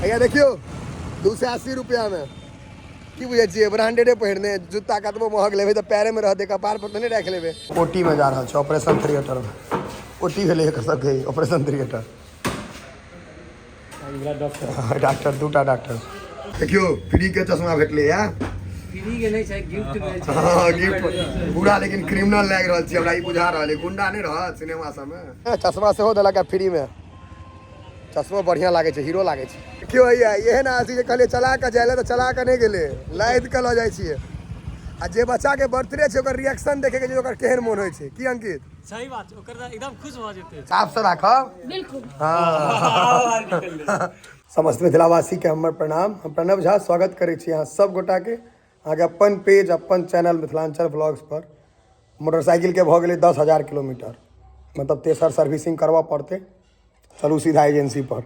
भैया देखियो 280 रुपया में की बुझे छिए ब्रांडेडे पहिरने जूता कतबो महग लेबे तो पैरे में रह दे कपार पर तो नहीं रख लेबे। ओटी में जा रहा है ऑपरेशन थिएटर में। ओटी भेले कर सके ऑपरेशन थिएटर डॉक्टर दूटा डॉक्टर देखियो फ्री के चश्मा भेटले या फ्री के नहीं छै गिफ्ट में छै। हां गिफ्ट पूरा लेकिन क्रिमिनल लाग रहल छी हमरा ई बुझा रहल है गुंडा नहीं रहत सिनेमा सब में। चश्मा से हो देलक फ्री में चश्मा बढ़िया लागे छै हीरो लागे छै। क्यों भैया ये ना आसी के कहले चला के जाले तो चला के नहीं गेले लाइद के ल जाय छिए आ जे बच्चा के बर्थडे छै ओकर रिएक्शन देखे के जे ओकर केहन मोन होय छै की अंकित सही बात छै ओकर एकदम खुश भ जेतै। साफ से राखब बिल्कुल हां समस्त मिथिलावासी के हमर प्रणाम। हम प्रणव झा स्वागत करै छी अहाँ सब गोटा के आगे अपन पेज अपन चैनल मिथिलांचल ब्लॉग्स पर। मोटरसाइकिल के भ गेलै 10,000 किलोमीटर मतलब तेसर सर्विसिंग करवा पड़ते चलू सीधा एजेंसी पर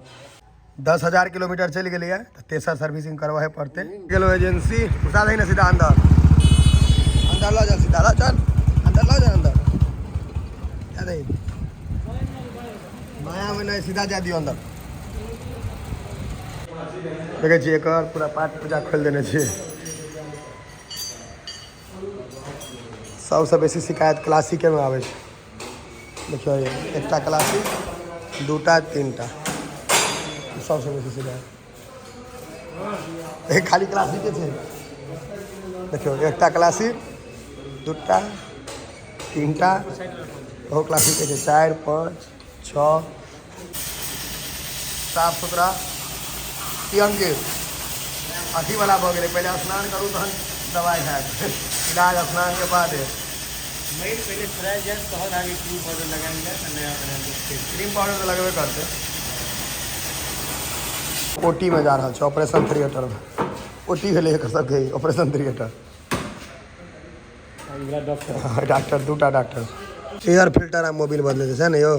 10,000 किलोमीटर चल गए है तो तेसर सर्विसिंग करवाए पड़ते गेलो एजेंसी घुसा दही ना सीधा अंदर अंदर ला जा सीधा ला चल अंदर ला जा अंदर क्या दही माया में नहीं सीधा जा दियो अंदर देखे छी एक पूरा पाठ पूजा खोल देने छी। सबसे बेसी शिकायत क्लासिके में आवे देखियो एकटा क्लासिक दूटा तीनटा सबसे बेसी शिकायत एक खाली क्लासिके छै देखियो एकटा क्लासिक दूटा तीनटा ओहो क्लासिके छै 4 5 6 साफ सुथरा अंकित अथी वाला भऽ गेलै पहले स्नान करू तहन दवाई खायब इलाज स्नान के बाद मैं पहले फ्राई जेल बहुत आगे क्रीम पाउडर लगाएंगे नया क्रीम पाउडर तो लगबे करते। ओटी में जा रहा है ऑपरेशन थिएटर में ओटी भेले कर सके ऑपरेशन थिएटर डॉक्टर दूटा डॉक्टर एयर फिल्टर आ मोबिल बदले छै ना यो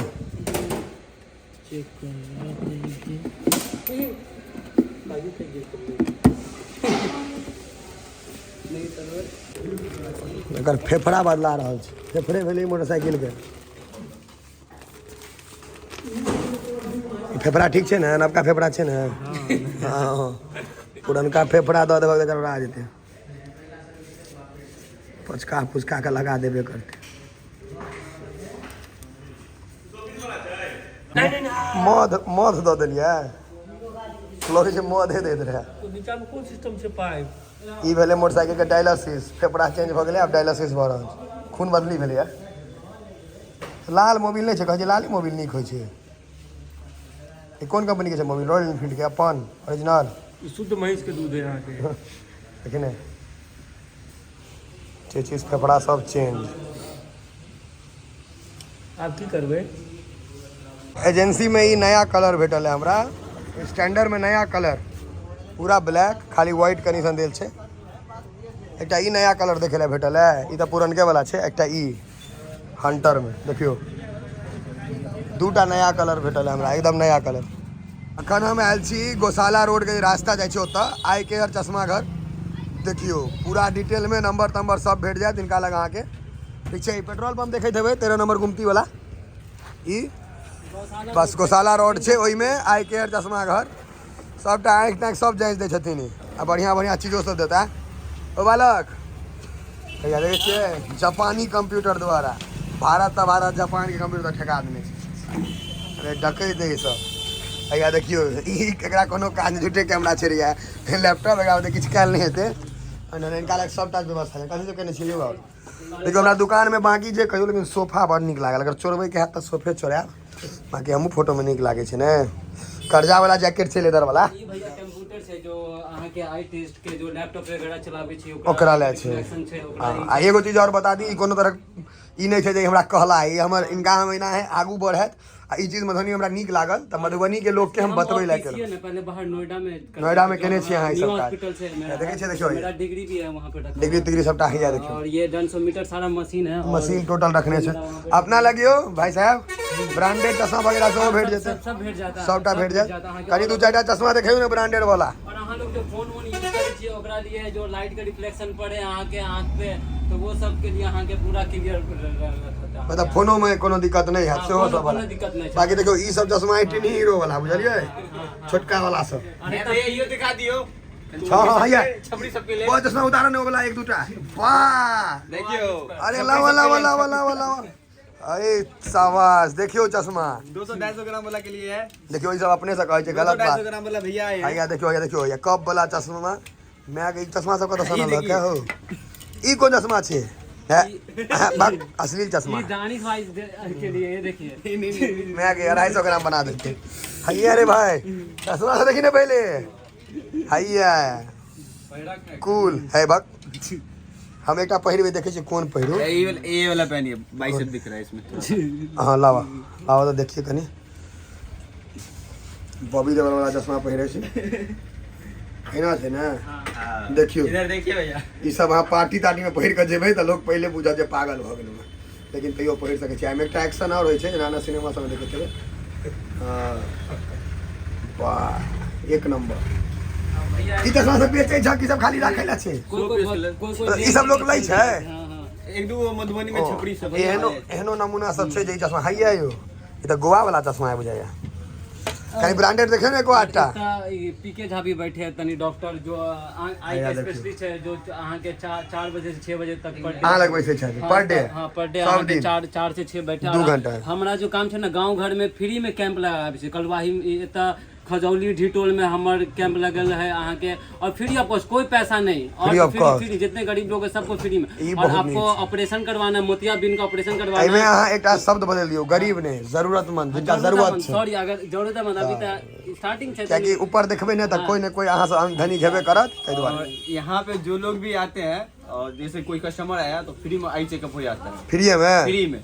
एकर फेफड़ा बदला रहल छै फेफड़े भेलै मोटरसाइकिल के फेफड़ा ठीक छै ने नवका फेफड़ा छै ने हाँ पुरनका फेफड़ा दऽ देबऽ तऽ गड़बड़ा जेतै पुचका पुचका के लगा देबे करते। मध मध दऽ देलियै लोग जे मधे दैत रहे तो नीचा में कोन सिस्टम छै पाइप ई भेलै मोटरसाइकिल के डायलिसिस फेफड़ा चेंज भऽ गेलै आब डायलिसिस भऽ रहल छै खून बदली भेलै लाल मोबिल नहीं छै कहै छै लाली मोबिल नीक होइ छै ई कोन कंपनी के छै मोबिल रॉयल एनफील्ड के अपन ओरिजिनल शुद्ध महींस के दूध है यहाँ के देखिए चीज फेफड़ा सब चेंज आप की करबे एजेंसी में ई नया कलर भेटल है हमरा स्टैंडर्ड में नया कलर पूरा ब्लैक खाली व्हाइट कनीसन देल छै एकटा ई नया कलर देखे ला भेटल है ई तो पुरनके वाला छै एकटा ई हंटर में देखियो दूटा नया कलर भेटल है हमरा एकदम नया कलर। अखन हम आयल छी गौशाला रोड के रास्ता जाइ छै ओतऽ आई केयर चश्मा घर देखियो पूरा डिटेल में नंबर तंबर सब भेट जायत इनका लग अहाँके ठीक छै। पेट्रोल पंप देखैत हेबै 13 नंबर गुमती वाला ई बस गौशाला रोड छै ओहिमे आई केयर चश्मा घर सबटा आँखि ताँखि सब जाँच दै छथिन आ बढ़िया बढ़िया चीजों सब देता है ओ बालक भैया देखै छियै जापानी कंप्यूटर द्वारा भारत जापान के कंप्यूटर ठेका देने छै अरे डकैत है सब भैया देखियो ई केकरा कोनो काज झूठे कैमरा छै रिया लैपटॉप एकरा ओते किछु काल नहीं हेतै इनका लग सबटा व्यवस्था है कथी केने छियै यौ देखियो हमरा दुकान में बाकी जे कहियो लेकिन सोफा बड़ नीक लागल अगर चोरबै के हैत तऽ सोफे चोरायब बाकी हमहूँ फोटो में नीक लागे छै ने कर्जा वाला जैकेट छै लेदर वाला ई भैया कंप्यूटर छै जो अहाँ के आई टेस्ट के जो लैपटॉप वगैरह चलाबै छै ओकरा ले छै आ एगो चीज और बता दी कोनो तरह ई नहीं छै जे हमरा कहला ई हमर इनका महीना है आगू बढ़त आ ई चीज मधुबनी हमरा नीक लागल तऽ मधुबनी के लोग के हम बतबै ला के पहले बाहर नोएडा में केने छी अहाँ ई सब हॉस्पिटल से देखै छियै देखियो मेरा डिग्री भी है वहां पे डिग्री सबटा है देखियो और ये डेंसोमीटर सारा मशीन है मशीन टोटल रखने छै अपना लगियो भाई साहब ब्रांडेड चश्मा वगैरह सब भेट जेतै सब भेट जाता है सबटा भेट जात कनी दू चारटा चश्मा देखियो ने ब्रांडेड वाला और अहाँ लोग जो फोन वोन यूज करै छियै ओकरा लिए जो लाइट के रिफ्लेक्शन पड़े अहाँ के आंख पे तो वो सब के लिए अहाँ के पूरा क्लियर रहता है मतलब फोनो में कोनो दिक्कत नहीं है सेहो सब वाला दिक्कत नहीं बाकी देखियो ई सब चश्मा 18 हीरो वाला बुझलियै छोटका वाला सब अरे तो ये दिखा दियो हाँ हैया छपरी सबके लिए वो चश्मा उतारने वाला एक दूटा वाह देखियो अरे लावा लावा लावा लावा लावा अरे शाबाश देखियो चश्मा 200-250 ग्राम वाला के लिए है देखियो ई सब अपने से कहै छै गलत 250 बात ग्राम वाला भैया है हैया देखियो ये कप वाला चश्मा मैं के चश्मा सब का तो सुनल क्या हो ई कोन चश्मा छै है असली चश्मा ये दानिश भाई के लिए ये देखिए मैं के 250 ग्राम बना देते हैया रे भाई चश्मा से देखी ना पहले हैया कूल है बक हम एक पहिरबे देखे छी कोन पहिरो ये वाला पहनिए बाइसेप दिख रहा है इसमें हाँ लावा लावा तो देखिए कनी बॉबी देवल वाला चश्मा पहिरे छी हैना छै ना देखियो इधर देखिए भैया ई सब अहाँ पार्टी तार्टी में पहिर के जेबै त लोग पहले बुझत जे पागल भ गेल लेकिन तैयो पहिर सकै छी एहिमे एकटा एक्शन और होइ छै राना सिनेमा सब में देखैत हेबै वाह एक नंबर ई चश्मा सब बेचै छै कि सब खाली राखै ला छै कोई ई सब लोग लै छै एक दो मधुबनी में छपरी सब एहनो एहनो नमूना सब छै जे ई चश्मा हैया यो ई त गोवा वाला चश्मा है बुझाया कहीं ब्रांडेड देखे ना एको आटा पीके झा भी बैठे हैं तनी डॉक्टर जो आई के स्पेशलिस्ट है जो अहाँ के 4 बजे से 6 बजे तक पर अहाँ लगबै छै पर डे हाँ पर डे सब दिन 4 से 6 बैठे 2 घंटा हमरा जो काम छै ना गांव घर में फ्री में कैंप लगाबे छै कलवाही एता खजौली ढिटोल में हमार कैंप लगल है अहाँ के और फ्री ऑफ कॉस्ट कोई पैसा नहीं और फ्री जितने गरीब लोग है सबको फ्री में और आपको ऑपरेशन करवाना है मोतियाबिंद का ऑपरेशन करवाना है एमे अहाँ एकटा शब्द बदल दियो गरीब ने जरूरतमंद जिनका जरूरत छै सॉरी अगर जरूरतमंद अभी तक स्टार्टिंग छै कियाकि ऊपर देखबे ने त कोई ने कोई अहाँ से धनी घेबे करत तै दुआरे और यहाँ पे जो लोग भी आते हैं और जैसे कोई कस्टमर आया तो फ्री में आई चेकअप हो जाता है फ्री में फ्री में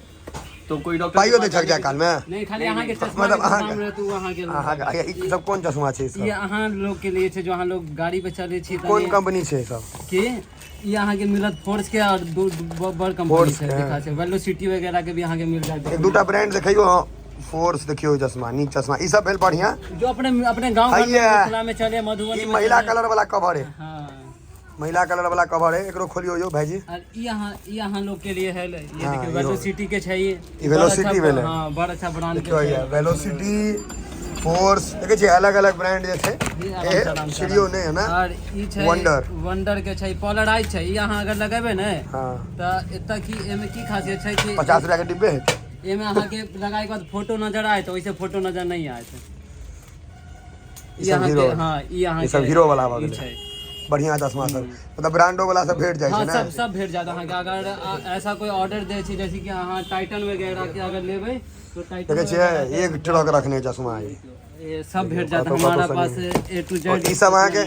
तो कोई डॉक्टर पाइयो दे छक जा काल में नहीं खाली अहाँ के चश्मा मतलब के काम रहे तो अहाँ के अहाँ ई सब कोन चश्मा छै ये सब अहाँ लोग के लिए छै जो अहाँ लोग गाड़ी पे चले छी कोन कंपनी छै सब के ये अहाँ के मिलत फोर्स के और दो बड़ कंपनी फोर्स से के, दिखा छै वेलोसिटी वगैरह के भी अहाँ के मिल जाए एक दूटा ब्रांड देखियो फोर्स देखियो चश्मा नीक चश्मा ई सब भेल बढ़िया जो अपने अपने गांव घर में हैया। मिथिला में चले मधुबनी ई में महिला चले। कलर वाला कवर है हाँ महिला कलर वाला कवर है एकरो खोलियो यो भाईजी और ये यहाँ लोग के लिए है ये देखिए वेलोसिटी के छै ई वेलोसिटी भेले हाँ बड़ अच्छा ब्रांड देखियो के ये वेलोसिटी फोर्स देखे छी अलग अलग ब्रांड जे छै ए सीरियो ने है ना और ई छै वंडर के छै पोलराइज छै ई अहाँ अगर लगेबे ने हां त एत की एमे की खासियत छै कि 50 रुपया के डिब्बे है एमे अहाँ के लगाए के बाद फोटो नजर आए तो वैसे फोटो नजर नहीं आए ई सब हीरो हाँ ई अहाँ ई सब हीरो वाला ई भगल छै बढ़िया चश्मा सब मतलब ब्रांडो वाला सब भेट जाय छै हाँ ना सब भेट जाता अहाँ के अगर ऐसा कोई ऑर्डर दे छी जैसे कि अहाँ टाइटन वगैरह के अगर लेबै तो टाइटन देखे छियै एक ट्रक रखने चश्मा है ये सब भेट जाता हमारा पास ए टू जेड ई सब अहाँ के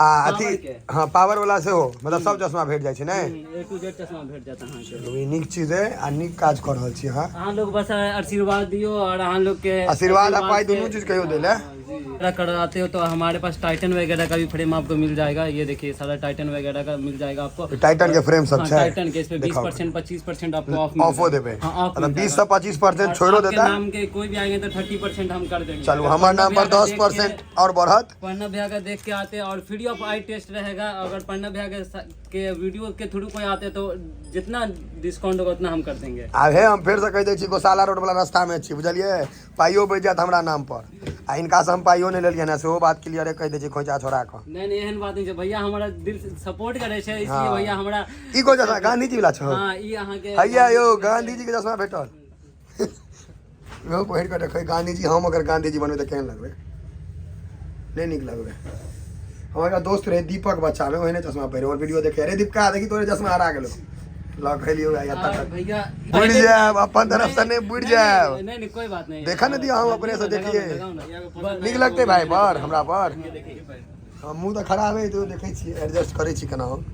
अथी हाँ पावर वाला से हो मतलब सब चश्मा भेट जाय छै ने ए टू जेड चश्मा भेट जाता अहाँ के ई नीक चीज है आ नीक काज कर रहल छी अहाँ अहाँ लोग बस आशीर्वाद दियो और अहाँ लोग के आशीर्वाद आ पाई दोनों चीज कहियो देले अगर कराते हो तो हमारे पास टाइटन वगैरह का भी फ्रेम आपको मिल जाएगा ये देखिए सारा टाइटन वगैरह का मिल जाएगा आपको टाइटन के फ्रेम सब हाँ, छै टाइटन के इस पे 20% 25% आपको ऑफ ऑफो देबे हाँ, ऑफ मतलब मिल 20 से 25% छोड़ो आपके देता नाम के कोई भी आएंगे तो 30% हम कर देंगे चलो हमारे नाम पर 10% और बढ़त पन्ना भैया का देख के आते हैं और फ्री ऑफ आई टेस्ट रहेगा अगर पन्ना भैया के वीडियो के थ्रू कोई आते तो जितना डिस्काउंट होगा उतना हम कर देंगे आगे हम फिर से कह दै छी गोशाला रोड वाला रास्ता में छी बुझलिए पाइयो बच जात हमरा नाम पर आ इनका से हम पाइयो नहीं लेलिए ना सेहो बात क्लियर कह दै छी खोजा छोड़ा के नहीं एहन बात नहीं छै भैया हमारा दिल से सपोर्ट करे छै इसलिए भैया हमरा ई को जसा गांधी जी वाला छ हाँ ई अहाँ के हैया यो गांधी जी के चश्मा भेटल वो पहिर के देखै गांधी जी हम अगर गांधी जी बनबै त केहन लगबै नहीं निक लगबै हमारा दोस्त रहे दीपक बच्चा में ओहने चश्मा पहिरे और वीडियो देखे अरे दीपका देखी तोरे चश्मा हरा गेलो लग खलियो या तक भैया बुड़ जाए अपन तरफ से नहीं बुड़ जाए नहीं कोई बात नहीं देखा न दिया हम अपने से देखिए नीक लगते भाई पर हमरा पर मुंह तो खराब है तो देखे छी एडजस्ट करे छी केना हम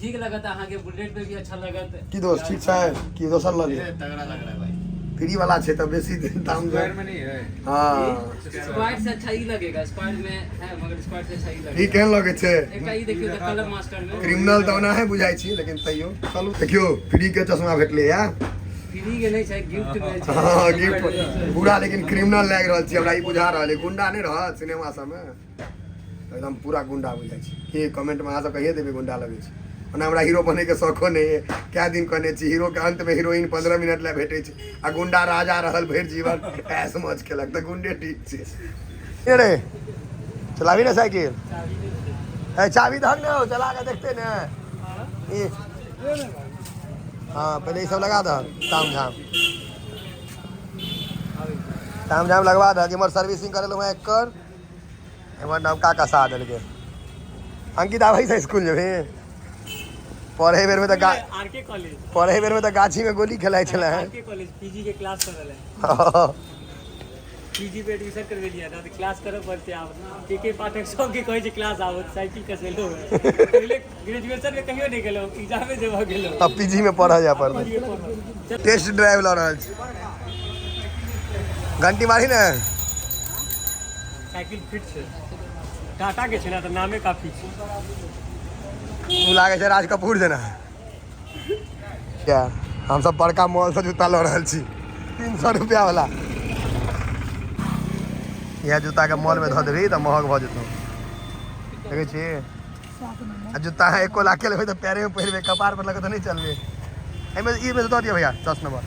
ठीक लगत अहाँ के बुलेट पे भी अच्छा लगत की दोस्त ठीक छै की दोसर ल ले तगड़ा लग रहा है भाई फ्री वाला छै त बेसी दाम स्क्वायर में नहीं है हां स्क्वाड से अच्छा ही लगेगा स्क्वाड में है मगर स्क्वाड से अच्छा ही लगेगा ई केहन लगे छै एकटा ई देखियो त कलर मास्टर में क्रिमिनल त ओना है बुझाई छी लेकिन तैयो चलू देखियो फ्री के चश्मा भेटले या फ्री के नहीं छै गिफ्ट में छै हां गिफ्ट पूरा लेकिन क्रिमिनल लाग रहल छी हमरा ई बुझा रहल है गुंडा नहीं रहत सिनेमा सब में एकदम पूरा गुंडा बुझाई छी की कमेंट में अहाँ सब कहिए देबे गुंडा लगे छी ओना हमरा हीरो बने के शौको नहीं है क्या दिन कहने छी हीरो के अंत में हीरोइन 15 मिनट ले भेटे छी आ गुंडा राजा रहल भरि जीवन ऐस मौज केलक त गुंडे ठीक छै रे चलावी ना साइकिल चाबी धक ना हो चला के देखते ना हाँ पहले ये सब लगा दो ताम झाम लगवा दो कि सर्विसिंग करे लो मैं कर नवका का सा दिल के अंकित आवे से स्कूल जबे पढ़े बेर में तो आरके कॉलेज पढ़े बेर में तो गाछी में गोली खेलाय छला है आरके कॉलेज पीजी के क्लास कर रहा है पीजी पे एडमिशन करवे लिया था क्लास करे पड़ते आप के पाठक सब के कहे क्लास आवत साइकिल का सेलो पहले ग्रेजुएशन में कहियो नहीं गेलो एग्जाम में जब गेलो अब पीजी में पढ़ा जा पर टेस्ट ड्राइव ला रहल छी घंटी मारी ना साइकिल फिट छै टाटा के छै ना त नामे काफी छै तू लागे छै राज कपूर जना क्या हम सब बड़का मॉल से जूता ल रहल छी 300 रुपया वाला यह जूता के मॉल में धो देबी तो महग भ जेतौ देखे छी आ जूता है एको लाख के लेबे तो पैरे में पहिरबे कपार पर लगे तो नहीं चलबे एमे ई में दो दियो भैया 10 नंबर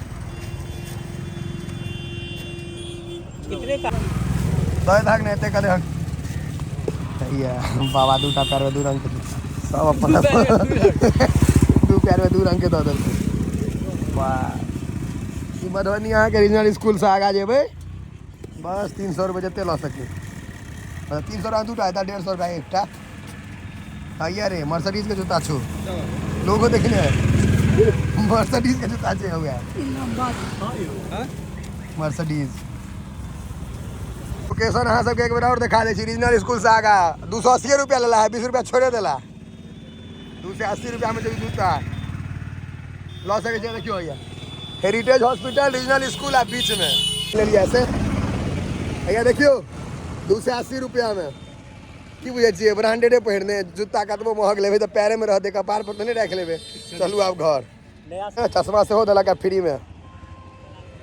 कितने का दो धाक ने एते करे भैया बाबा दूटा पैर में दू रंग के सब अपन दू पैर में दू रंग के दो दे वाह ई मधुबनी यहाँ के रीजनल स्कूल से आगा जेबे बस 300 रुपये जितने ला सके 300 रुपया दूटा है 150 रुपया एकटा आइए रे मर्सिडीज के जूता छो लोगो देखने मर्सिडीज के जूता छे हो गया मर्सिडीज लोकेशन अहाँ सबके एक बेर और दिखा दे छी रीजनल स्कूल से आगा 280 रुपया लेला है 20 रुपया छोड़े देला 280 रुपया में जो जूता ला सके छै देखियो भैया हेरिटेज हॉस्पिटल रीजनल स्कूल है बीच में ले लिया ऐसे भैया देखियो 280 रुपया में की बुझे छिए ब्रांडेडे पहिरने जूता कतबो महग लेबे तो पैरे में रहते कपार पर तो नहीं रख लेबे चलू आब घर चश्मा से हो देलक फ्री में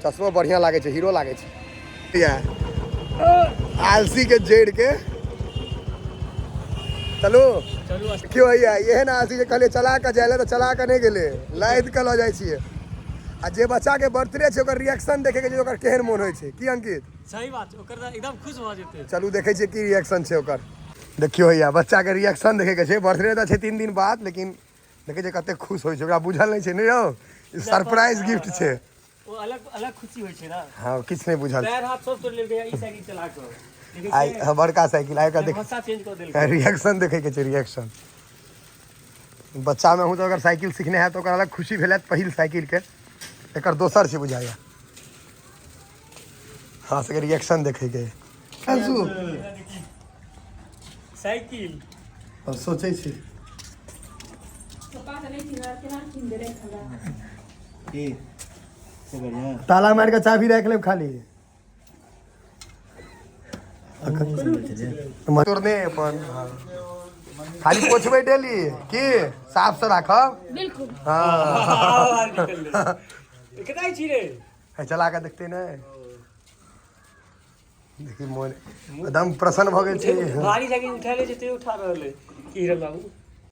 चश्मा बढ़िया लागे छै हीरो लागे छै आलसी के जेड़ के चलो क्यों भैया ये है ना आलसी के कहले चला के जाए तो चला के नहीं गेले लाइद के ल जाय छिए आ जे बच्चा के बर्थडे छै ओकर रिएक्शन देखे के जे ओकर केहन मोन होय छै की अंकित सही बात ओकर एकदम खुश भ जेते चलू देखे छिए की रिएक्शन छै ओकर देखियो भैया बच्चा के रिएक्शन देखे के छै बर्थडे तो छै 3 दिन बाद लेकिन देखे छै कते खुश होय छै ओकरा बुझल नहीं छै नहीं यौ सरप्राइज गिफ्ट छै वो अलग अलग खुशी होय छै ना हां किछ नहीं बुझल पैर हाथ सब तोड़ लेल गया ई साइकिल चला के आई बड़का साइकिल आय का देख भाषा चेंज कर देल रिएक्शन देखे के छै रिएक्शन बच्चा में हूँ तो अगर साइकिल सीखने है तो ओकर अलग खुशी भेल पहिल साइकिल के एक दोसर से बुझाया हाँ से रिएक्शन देखे के साइकिल और सोचे छी ताला मार के चाबी रख ले खाली तोड़ने अपन खाली पोछबे डेली की साफ से राखब बिल्कुल हाँ कितना छी रे चला के देखते ना देखी मोन एकदम प्रसन्न भ गेल छै भारी साइकिल उठा ले जेते उठा रहले की रे बाबू